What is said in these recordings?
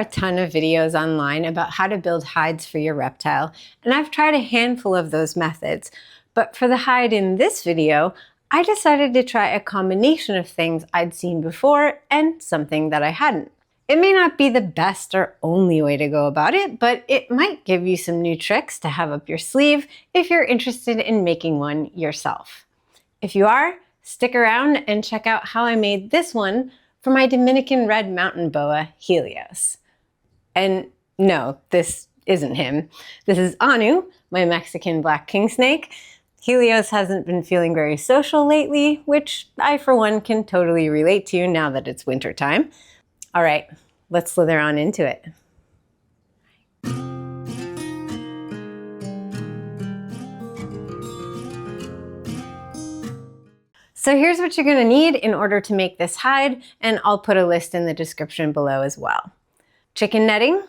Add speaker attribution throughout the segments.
Speaker 1: a ton of videos online about how to build hides for your reptile, and I've tried a handful of those methods. But for the hide in this video, I decided to try a combination of things I'd seen before and something that I hadn't. It may not be the best or only way to go about it, but it might give you some new tricks to have up your sleeve if you're interested in making one yourself. If you are, stick around and check out how I made this one for my Dominican red mountain boa, Helios. And no, this isn't him. This is Anu, my Mexican black king snake. Helios hasn't been feeling very social lately, which I, for one, can totally relate to now that it's wintertime. All right, let's slither on into it. So here's what you're gonna need in order to make this hide, and I'll put a list in the description below as well. Chicken netting,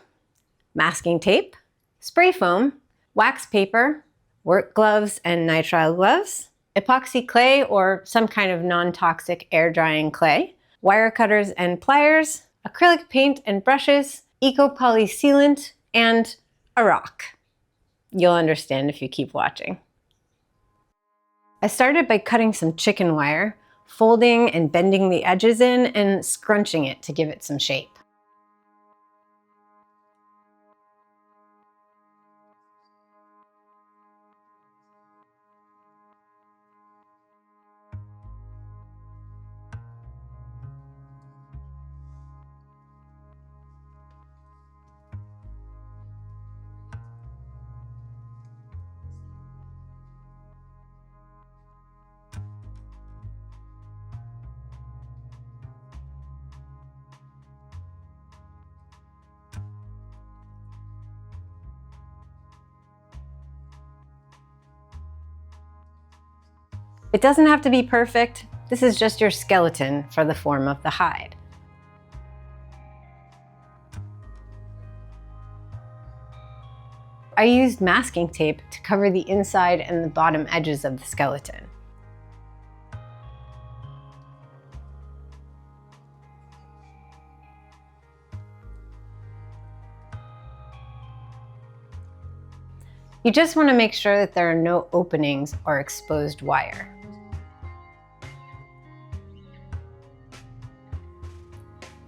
Speaker 1: masking tape, spray foam, wax paper, work gloves and nitrile gloves, epoxy clay or some kind of non-toxic air drying clay, wire cutters and pliers, acrylic paint and brushes, eco-poly sealant, and a rock. You'll understand if you keep watching. I started by cutting some chicken wire, folding and bending the edges in, and scrunching it to give it some shape. It doesn't have to be perfect. This is just your skeleton for the form of the hide. I used masking tape to cover the inside and the bottom edges of the skeleton. You just want to make sure that there are no openings or exposed wire.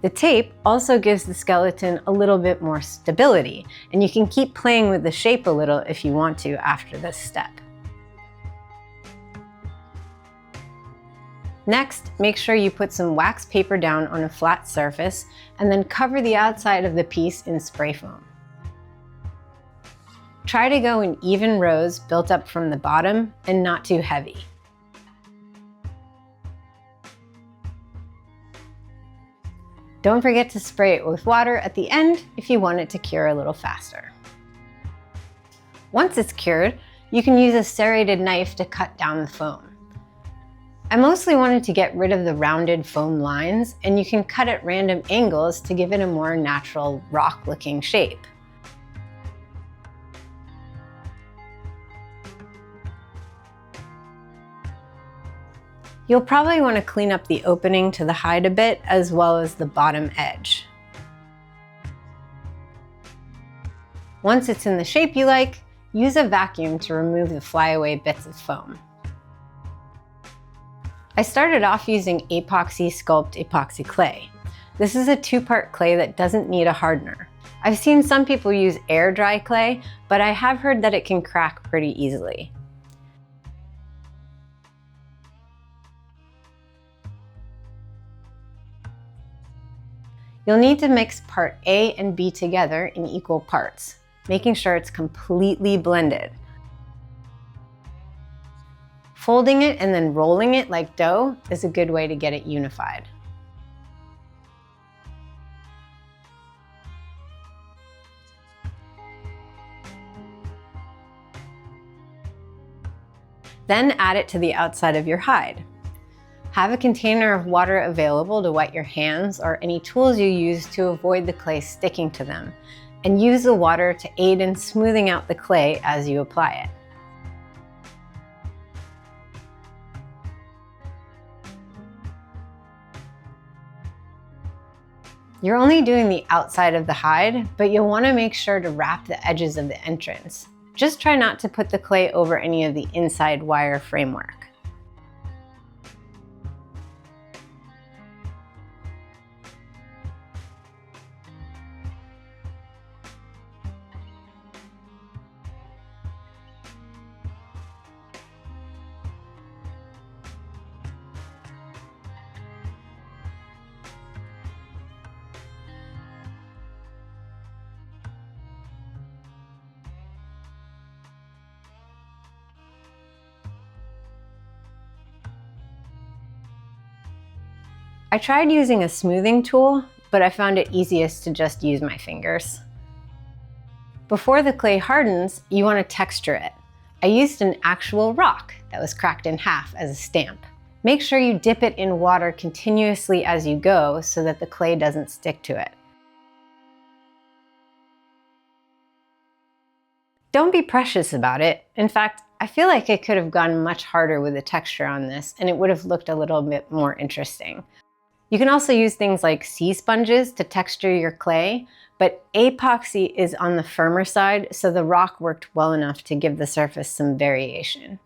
Speaker 1: The tape also gives the skeleton a little bit more stability, and you can keep playing with the shape a little if you want to after this step. Next, make sure you put some wax paper down on a flat surface and then cover the outside of the piece in spray foam. Try to go in even rows built up from the bottom and not too heavy. Don't forget to spray it with water at the end if you want it to cure a little faster. Once it's cured, you can use a serrated knife to cut down the foam. I mostly wanted to get rid of the rounded foam lines, and you can cut at random angles to give it a more natural rock-looking shape. You'll probably want to clean up the opening to the hide a bit, as well as the bottom edge. Once it's in the shape you like, use a vacuum to remove the flyaway bits of foam. I started off using Epoxy Sculpt epoxy clay. This is a two-part clay that doesn't need a hardener. I've seen some people use air dry clay, but I have heard that it can crack pretty easily. You'll need to mix part A and B together in equal parts, making sure it's completely blended. Folding it and then rolling it like dough is a good way to get it unified. Then add it to the outside of your hide. Have a container of water available to wet your hands or any tools you use to avoid the clay sticking to them, and use the water to aid in smoothing out the clay as you apply it. You're only doing the outside of the hide, but you'll want to make sure to wrap the edges of the entrance. Just try not to put the clay over any of the inside wire framework. I tried using a smoothing tool, but I found it easiest to just use my fingers. Before the clay hardens, you want to texture it. I used an actual rock that was cracked in half as a stamp. Make sure you dip it in water continuously as you go so that the clay doesn't stick to it. Don't be precious about it. In fact, I feel like I could have gone much harder with the texture on this and it would have looked a little bit more interesting. You can also use things like sea sponges to texture your clay, but epoxy is on the firmer side, so the rock worked well enough to give the surface some variation.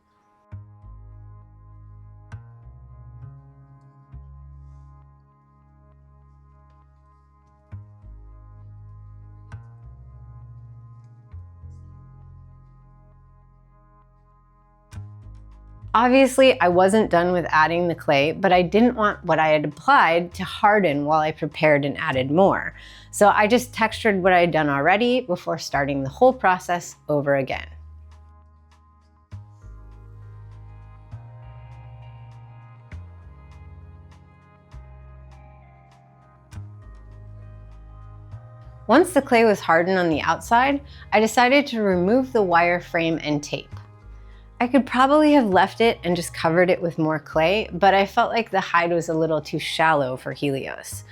Speaker 1: Obviously, I wasn't done with adding the clay, but I didn't want what I had applied to harden while I prepared and added more. So I just textured what I had done already before starting the whole process over again. Once the clay was hardened on the outside, I decided to remove the wire frame and tape. I could probably have left it and just covered it with more clay, but I felt like the hide was a little too shallow for Helios.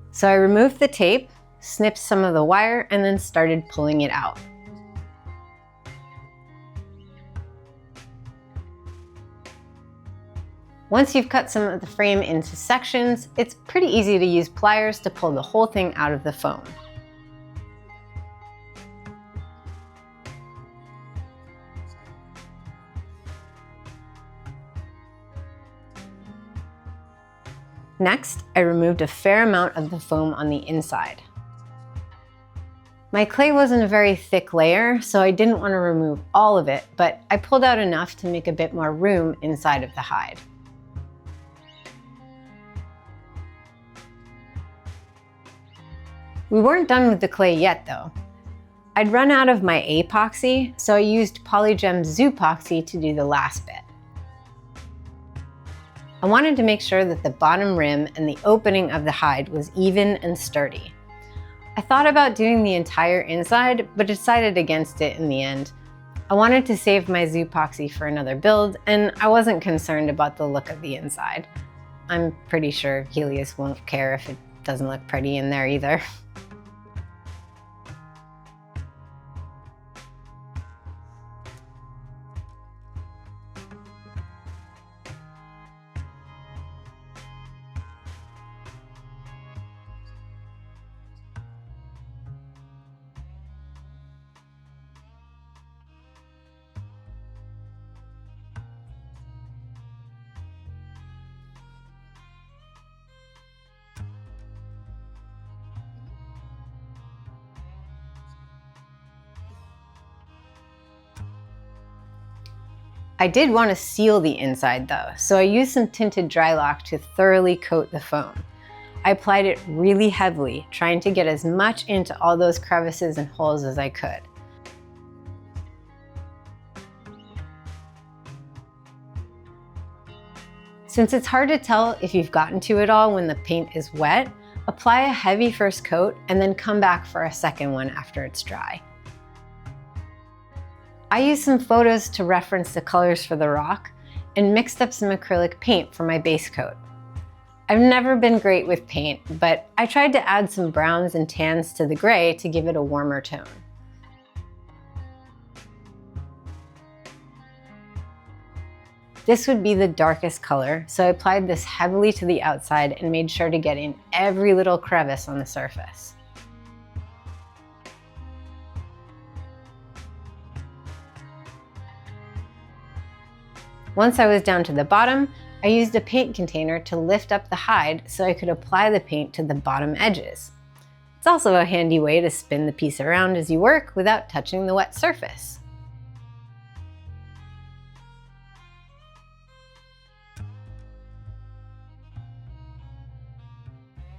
Speaker 1: So I removed the tape, snipped some of the wire, and then started pulling it out. Once you've cut some of the frame into sections, it's pretty easy to use pliers to pull the whole thing out of the foam. Next, I removed a fair amount of the foam on the inside. My clay wasn't a very thick layer, so I didn't want to remove all of it, but I pulled out enough to make a bit more room inside of the hide. We weren't done with the clay yet though. I'd run out of my epoxy, so I used Polygem Zoopoxy to do the last bit. I wanted to make sure that the bottom rim and the opening of the hide was even and sturdy. I thought about doing the entire inside, but decided against it in the end. I wanted to save my Zoopoxy for another build, and I wasn't concerned about the look of the inside. I'm pretty sure Helios won't care if it doesn't look pretty in there either. I did want to seal the inside though, so I used some tinted Drylock to thoroughly coat the foam. I applied it really heavily, trying to get as much into all those crevices and holes as I could. Since it's hard to tell if you've gotten to it all when the paint is wet, apply a heavy first coat and then come back for a second one after it's dry. I used some photos to reference the colors for the rock and mixed up some acrylic paint for my base coat. I've never been great with paint, but I tried to add some browns and tans to the gray to give it a warmer tone. This would be the darkest color, so I applied this heavily to the outside and made sure to get in every little crevice on the surface. Once I was down to the bottom, I used a paint container to lift up the hide so I could apply the paint to the bottom edges. It's also a handy way to spin the piece around as you work without touching the wet surface.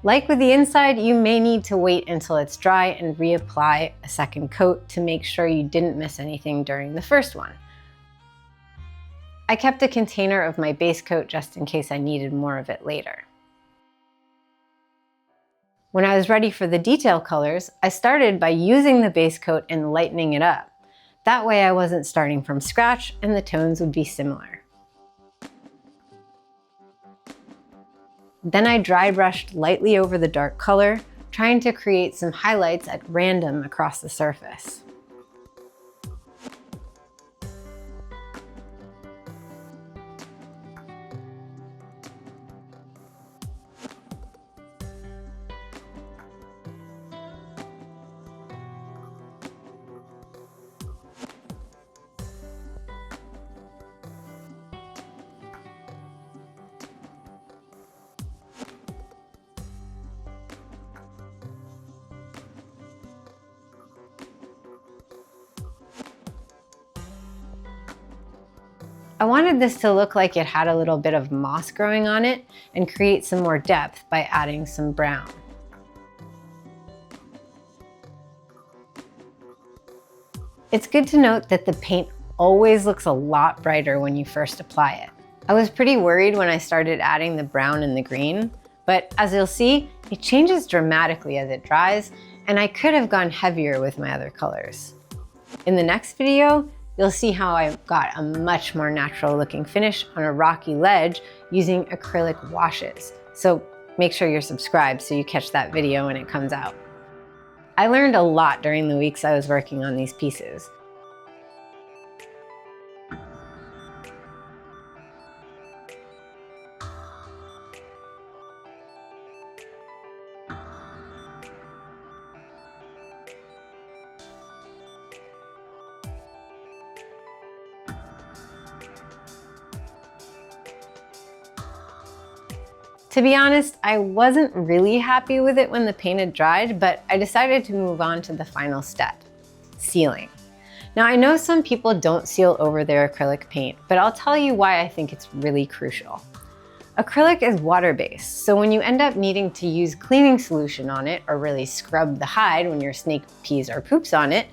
Speaker 1: Like with the inside, you may need to wait until it's dry and reapply a second coat to make sure you didn't miss anything during the first one. I kept a container of my base coat just in case I needed more of it later. When I was ready for the detail colors, I started by using the base coat and lightening it up. That way I wasn't starting from scratch and the tones would be similar. Then I dry brushed lightly over the dark color, trying to create some highlights at random across the surface. I wanted this to look like it had a little bit of moss growing on it and create some more depth by adding some brown. It's good to note that the paint always looks a lot brighter when you first apply it. I was pretty worried when I started adding the brown and the green, but as you'll see, it changes dramatically as it dries, and I could have gone heavier with my other colors. In the next video, you'll see how I got a much more natural looking finish on a rocky ledge using acrylic washes. So make sure you're subscribed so you catch that video when it comes out. I learned a lot during the weeks I was working on these pieces. To be honest, I wasn't really happy with it when the paint had dried, but I decided to move on to the final step, sealing. Now I know some people don't seal over their acrylic paint, but I'll tell you why I think it's really crucial. Acrylic is water-based, so when you end up needing to use cleaning solution on it or really scrub the hide when your snake pees or poops on it,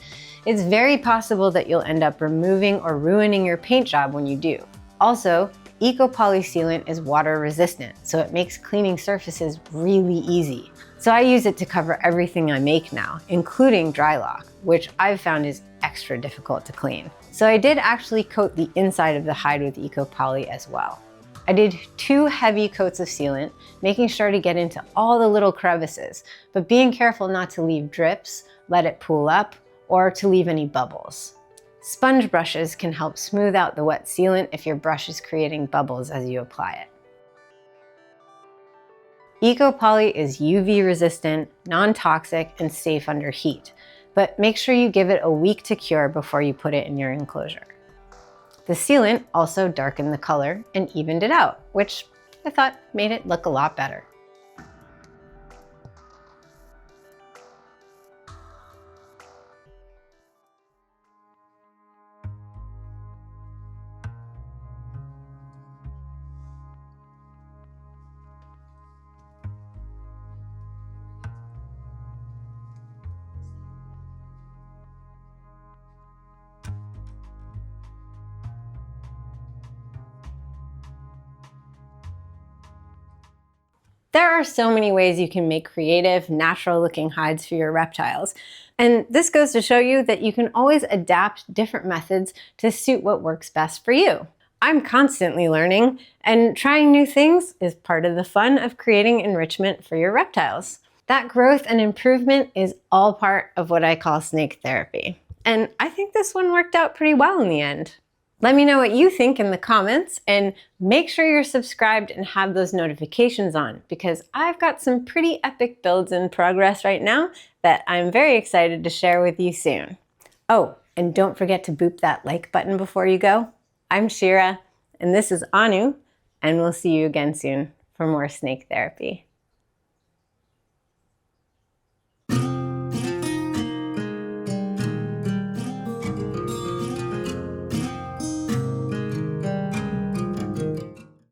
Speaker 1: it's very possible that you'll end up removing or ruining your paint job when you do. Also, Eco-Poly sealant is water resistant, so it makes cleaning surfaces really easy. So I use it to cover everything I make now, including dry lock, which I've found is extra difficult to clean. So I did actually coat the inside of the hide with Eco-Poly as well. I did 2 heavy coats of sealant, making sure to get into all the little crevices, but being careful not to leave drips, let it pool up, or to leave any bubbles. Sponge brushes can help smooth out the wet sealant if your brush is creating bubbles as you apply it. Eco-Poly is UV resistant, non-toxic, and safe under heat, but make sure you give it a week to cure before you put it in your enclosure. The sealant also darkened the color and evened it out, which I thought made it look a lot better. There are so many ways you can make creative, natural-looking hides for your reptiles. And this goes to show you that you can always adapt different methods to suit what works best for you. I'm constantly learning, and trying new things is part of the fun of creating enrichment for your reptiles. That growth and improvement is all part of what I call snake therapy. And I think this one worked out pretty well in the end. Let me know what you think in the comments, and make sure you're subscribed and have those notifications on, because I've got some pretty epic builds in progress right now that I'm very excited to share with you soon. Oh, and don't forget to boop that like button before you go. I'm Shira, and this is Anu, and we'll see you again soon for more snake therapy.